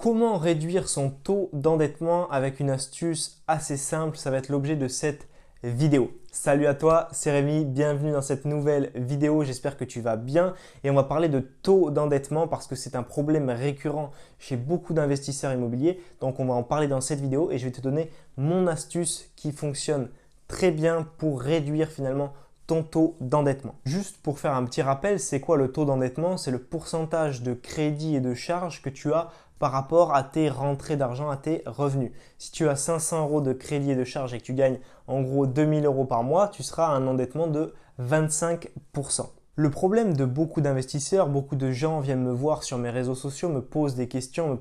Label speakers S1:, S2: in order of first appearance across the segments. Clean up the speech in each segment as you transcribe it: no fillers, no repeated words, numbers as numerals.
S1: Comment réduire son taux d'endettement avec une astuce assez simple? Ça va être l'objet de cette vidéo. Salut à toi, c'est Rémi, bienvenue dans cette nouvelle vidéo, j'espère que tu vas bien et on va parler de taux d'endettement parce que c'est un problème récurrent chez beaucoup d'investisseurs immobiliers. Donc on va en parler dans cette vidéo et je vais te donner mon astuce qui fonctionne très bien pour réduire finalement ton taux d'endettement. Juste pour faire un petit rappel, c'est quoi le taux d'endettement? C'est le pourcentage de crédit et de charges que tu as par rapport à tes rentrées d'argent, à tes revenus. Si tu as 500 € de crédit et de charges et que tu gagnes en gros 2000 € par mois, tu seras à un endettement de 25%. Le problème de beaucoup d'investisseurs, beaucoup de gens viennent me voir sur mes réseaux sociaux, me posent des questions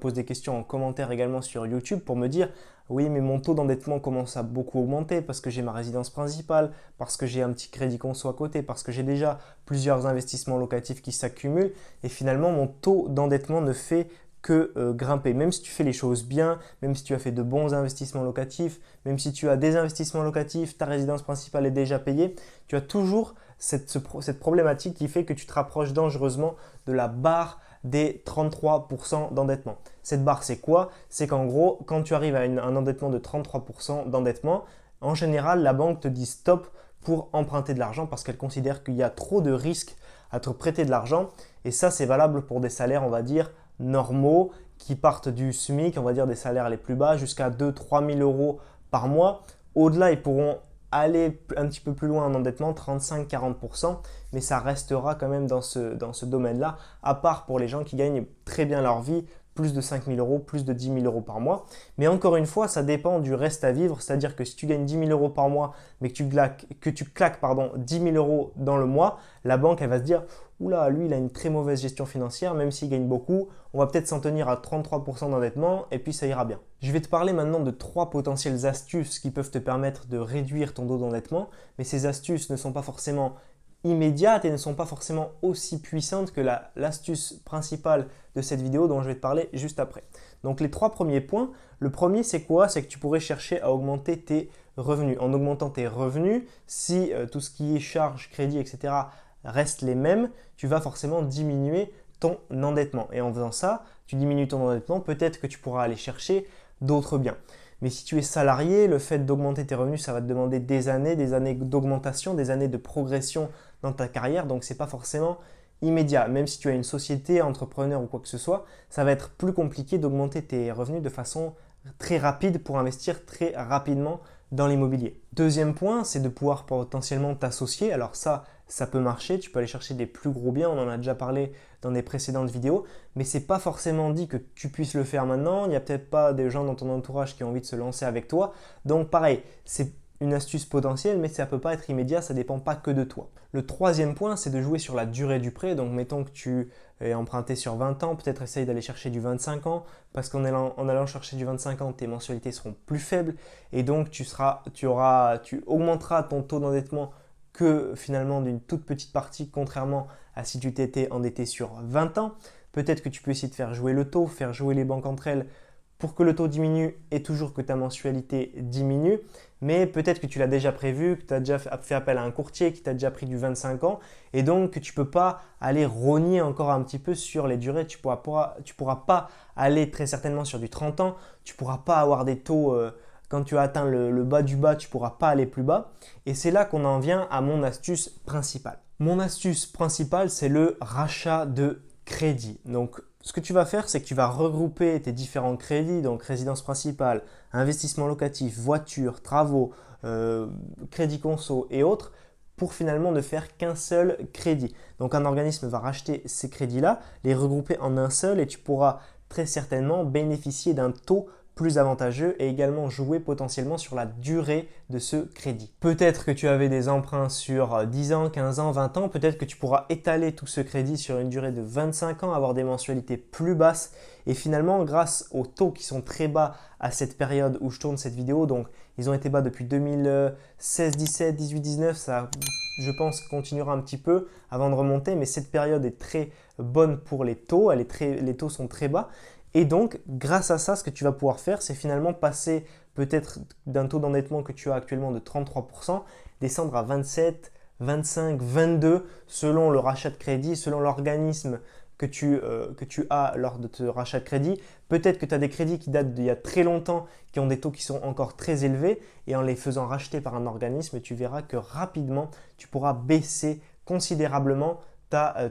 S1: en commentaire également sur YouTube pour me dire oui mais mon taux d'endettement commence à beaucoup augmenter parce que j'ai ma résidence principale, parce que j'ai un petit crédit conso à côté, parce que j'ai déjà plusieurs investissements locatifs qui s'accumulent et finalement mon taux d'endettement ne fait que grimper. Même si tu fais les choses bien, même si tu as fait de bons investissements locatifs, même si tu as des investissements locatifs, ta résidence principale est déjà payée, tu as toujours cette problématique qui fait que tu te rapproches dangereusement de la barre des 33% d'endettement. Cette barre, c'est quoi? C'est qu'en gros, quand tu arrives à un endettement de 33% d'endettement, en général, la banque te dit stop pour emprunter de l'argent parce qu'elle considère qu'il y a trop de risques à te prêter de l'argent. Et ça, c'est valable pour des salaires, on va dire, normaux qui partent du SMIC, on va dire des salaires les plus bas, jusqu'à 2-3 000 € par mois. Au-delà, ils pourront aller un petit peu plus loin en endettement, 35-40%, mais ça restera quand même dans ce domaine-là, à part pour les gens qui gagnent très bien leur vie, plus de 5 000 €, plus de 10 000 € par mois. Mais encore une fois, ça dépend du reste à vivre, c'est-à-dire que si tu gagnes 10 000 € par mois, mais que tu claques 10 000 € dans le mois, la banque elle va se dire oula, lui il a une très mauvaise gestion financière, même s'il gagne beaucoup, on va peut-être s'en tenir à 33% d'endettement et puis ça ira bien. Je vais te parler maintenant de 3 potentielles astuces qui peuvent te permettre de réduire ton taux d'endettement, mais ces astuces ne sont pas forcément immédiates et ne sont pas forcément aussi puissantes que l'astuce principale de cette vidéo dont je vais te parler juste après. Donc les 3 premiers points, le premier c'est quoi? C'est que tu pourrais chercher à augmenter tes revenus. En augmentant tes revenus, si tout ce qui est charges, crédit, etc. restent les mêmes, tu vas forcément diminuer ton endettement. Et en faisant ça, tu diminues ton endettement, peut-être que tu pourras aller chercher d'autres biens. Mais si tu es salarié, le fait d'augmenter tes revenus, ça va te demander des années d'augmentation, des années de progression dans ta carrière. Donc, ce n'est pas forcément immédiat. Même si tu as une société, entrepreneur ou quoi que ce soit, ça va être plus compliqué d'augmenter tes revenus de façon très rapide pour investir très rapidement dans l'immobilier. Deuxième point, c'est de pouvoir potentiellement t'associer. Alors ça peut marcher, tu peux aller chercher des plus gros biens, on en a déjà parlé dans des précédentes vidéos, mais ce n'est pas forcément dit que tu puisses le faire maintenant. Il n'y a peut-être pas des gens dans ton entourage qui ont envie de se lancer avec toi. Donc pareil, c'est une astuce potentielle, mais ça ne peut pas être immédiat, ça ne dépend pas que de toi. Le troisième point, c'est de jouer sur la durée du prêt. Donc mettons que tu es emprunté sur 20 ans, peut-être essaye d'aller chercher du 25 ans, parce qu'en allant chercher du 25 ans, tes mensualités seront plus faibles et donc tu augmenteras ton taux d'endettement que finalement d'une toute petite partie, contrairement à si tu t'étais endetté sur 20 ans. Peut-être que tu peux essayer de faire jouer le taux, faire jouer les banques entre elles pour que le taux diminue et toujours que ta mensualité diminue. Mais peut-être que tu l'as déjà prévu, que tu as déjà fait appel à un courtier qui t'a déjà pris du 25 ans et donc que tu ne peux pas aller rogner encore un petit peu sur les durées. Tu pourras pas aller très certainement sur du 30 ans, tu ne pourras pas avoir des taux… quand tu as atteint le bas du bas, tu ne pourras pas aller plus bas. Et c'est là qu'on en vient à mon astuce principale. Mon astuce principale, c'est le rachat de crédit. Donc, ce que tu vas faire, c'est que tu vas regrouper tes différents crédits, donc résidence principale, investissement locatif, voiture, travaux, crédit conso et autres, pour finalement ne faire qu'un seul crédit. Donc, un organisme va racheter ces crédits-là, les regrouper en un seul et tu pourras très certainement bénéficier d'un taux plus avantageux et également jouer potentiellement sur la durée de ce crédit. Peut-être que tu avais des emprunts sur 10 ans, 15 ans, 20 ans, peut-être que tu pourras étaler tout ce crédit sur une durée de 25 ans, avoir des mensualités plus basses et finalement grâce aux taux qui sont très bas à cette période où je tourne cette vidéo, donc ils ont été bas depuis 2016, 17, 18, 19, ça je pense continuera un petit peu avant de remonter, mais cette période est très bonne pour les taux, les taux sont très bas. Et donc, grâce à ça, ce que tu vas pouvoir faire, c'est finalement passer peut-être d'un taux d'endettement que tu as actuellement de 33%, descendre à 27, 25, 22 selon le rachat de crédit, selon l'organisme que tu as lors de ton rachat de crédit. Peut-être que tu as des crédits qui datent d'il y a très longtemps, qui ont des taux qui sont encore très élevés et en les faisant racheter par un organisme, tu verras que rapidement, tu pourras baisser considérablement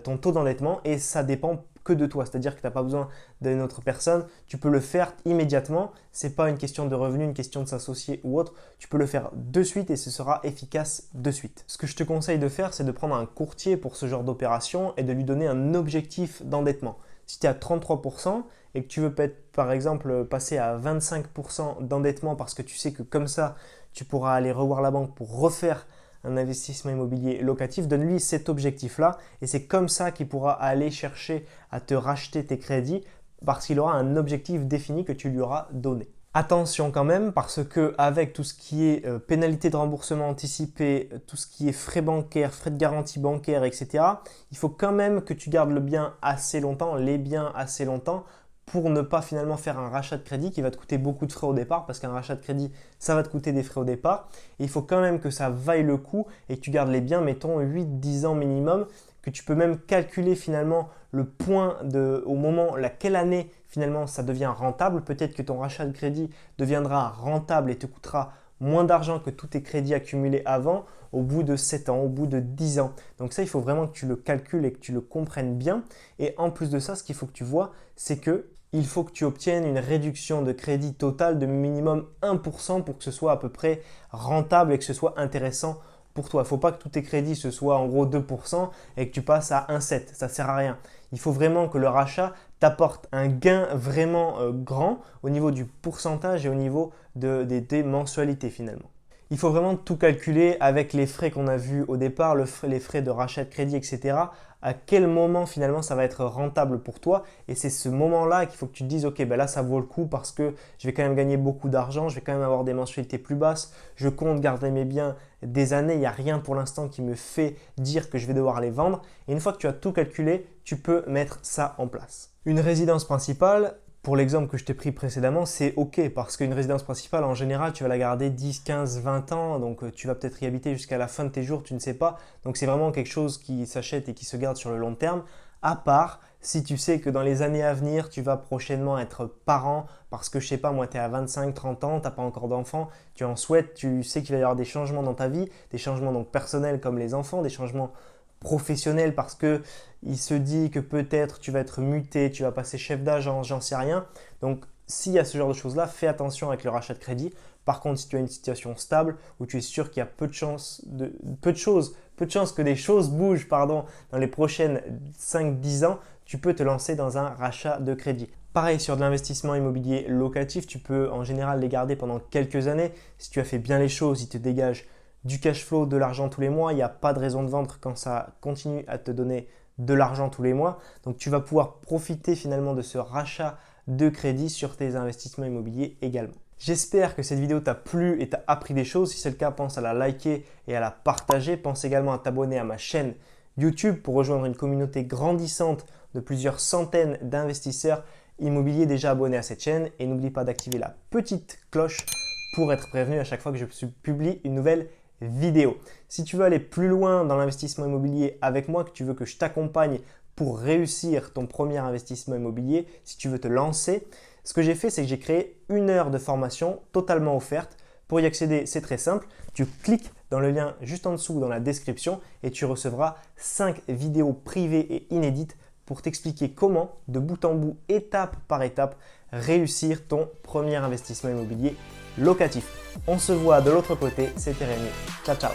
S1: ton taux d'endettement et ça dépend que de toi. C'est-à-dire que tu n'as pas besoin d'une autre personne. Tu peux le faire immédiatement. Ce n'est pas une question de revenu, une question de s'associer ou autre. Tu peux le faire de suite et ce sera efficace de suite. Ce que je te conseille de faire, c'est de prendre un courtier pour ce genre d'opération et de lui donner un objectif d'endettement. Si tu es à 33% et que tu veux par exemple passer à 25% d'endettement parce que tu sais que comme ça, tu pourras aller revoir la banque pour refaire un investissement immobilier locatif, donne-lui cet objectif-là et c'est comme ça qu'il pourra aller chercher à te racheter tes crédits parce qu'il aura un objectif défini que tu lui auras donné. Attention quand même parce que avec tout ce qui est pénalité de remboursement anticipé, tout ce qui est frais bancaires, frais de garantie bancaire, etc., il faut quand même que tu gardes le bien assez longtemps, les biens assez longtemps pour ne pas finalement faire un rachat de crédit qui va te coûter beaucoup de frais au départ parce qu'un rachat de crédit, ça va te coûter des frais au départ. Et il faut quand même que ça vaille le coup et que tu gardes les biens, mettons 8-10 ans minimum, que tu peux même calculer finalement le point au moment, quelle année finalement ça devient rentable. Peut-être que ton rachat de crédit deviendra rentable et te coûtera moins d'argent que tous tes crédits accumulés avant au bout de 7 ans, au bout de 10 ans. Donc ça, il faut vraiment que tu le calcules et que tu le comprennes bien. Et en plus de ça, ce qu'il faut que tu vois, c'est que il faut que tu obtiennes une réduction de crédit totale de minimum 1% pour que ce soit à peu près rentable et que ce soit intéressant pour toi. Il ne faut pas que tous tes crédits ce soit en gros 2% et que tu passes à 1,7. Ça ne sert à rien. Il faut vraiment que le rachat t'apporte un gain vraiment grand au niveau du pourcentage et au niveau des mensualités finalement. Il faut vraiment tout calculer avec les frais qu'on a vus au départ, les frais de rachat de crédit, etc. À quel moment finalement ça va être rentable pour toi et c'est ce moment-là qu'il faut que tu te dises ok ben là ça vaut le coup parce que je vais quand même gagner beaucoup d'argent, je vais quand même avoir des mensualités plus basses, je compte garder mes biens des années, il n'y a rien pour l'instant qui me fait dire que je vais devoir les vendre et une fois que tu as tout calculé, tu peux mettre ça en place. Une résidence principale, pour l'exemple que je t'ai pris précédemment, c'est ok parce qu'une résidence principale, en général, tu vas la garder 10, 15, 20 ans. Donc, tu vas peut-être y habiter jusqu'à la fin de tes jours, tu ne sais pas. Donc, c'est vraiment quelque chose qui s'achète et qui se garde sur le long terme. À part si tu sais que dans les années à venir, tu vas prochainement être parent parce que, je sais pas, moi, tu es à 25, 30 ans, tu n'as pas encore d'enfants, tu en souhaites, tu sais qu'il va y avoir des changements dans ta vie, des changements donc personnels comme les enfants, des changements professionnel parce que il se dit que peut-être tu vas être muté, tu vas passer chef d'agence, j'en sais rien. Donc s'il y a ce genre de choses-là, fais attention avec le rachat de crédit. Par contre, si tu as une situation stable où tu es sûr qu'il y a peu de chances que des choses bougent dans les prochaines 5-10 ans, tu peux te lancer dans un rachat de crédit. Pareil, sur de l'investissement immobilier locatif, tu peux en général les garder pendant quelques années. Si tu as fait bien les choses, ils te dégagent du cash flow, de l'argent tous les mois. Il n'y a pas de raison de vendre quand ça continue à te donner de l'argent tous les mois. Donc, tu vas pouvoir profiter finalement de ce rachat de crédit sur tes investissements immobiliers également. J'espère que cette vidéo t'a plu et t'a appris des choses. Si c'est le cas, pense à la liker et à la partager. Pense également à t'abonner à ma chaîne YouTube pour rejoindre une communauté grandissante de plusieurs centaines d'investisseurs immobiliers déjà abonnés à cette chaîne. Et n'oublie pas d'activer la petite cloche pour être prévenu à chaque fois que je publie une nouvelle vidéo. Si tu veux aller plus loin dans l'investissement immobilier avec moi, que tu veux que je t'accompagne pour réussir ton premier investissement immobilier, si tu veux te lancer, ce que j'ai fait, c'est que j'ai créé 1 heure de formation totalement offerte. Pour y accéder, c'est très simple. Tu cliques dans le lien juste en dessous dans la description et tu recevras 5 vidéos privées et inédites pour t'expliquer comment, de bout en bout, étape par étape, réussir ton premier investissement immobilier locatif. On se voit de l'autre côté, c'était Rémi. Ciao, ciao.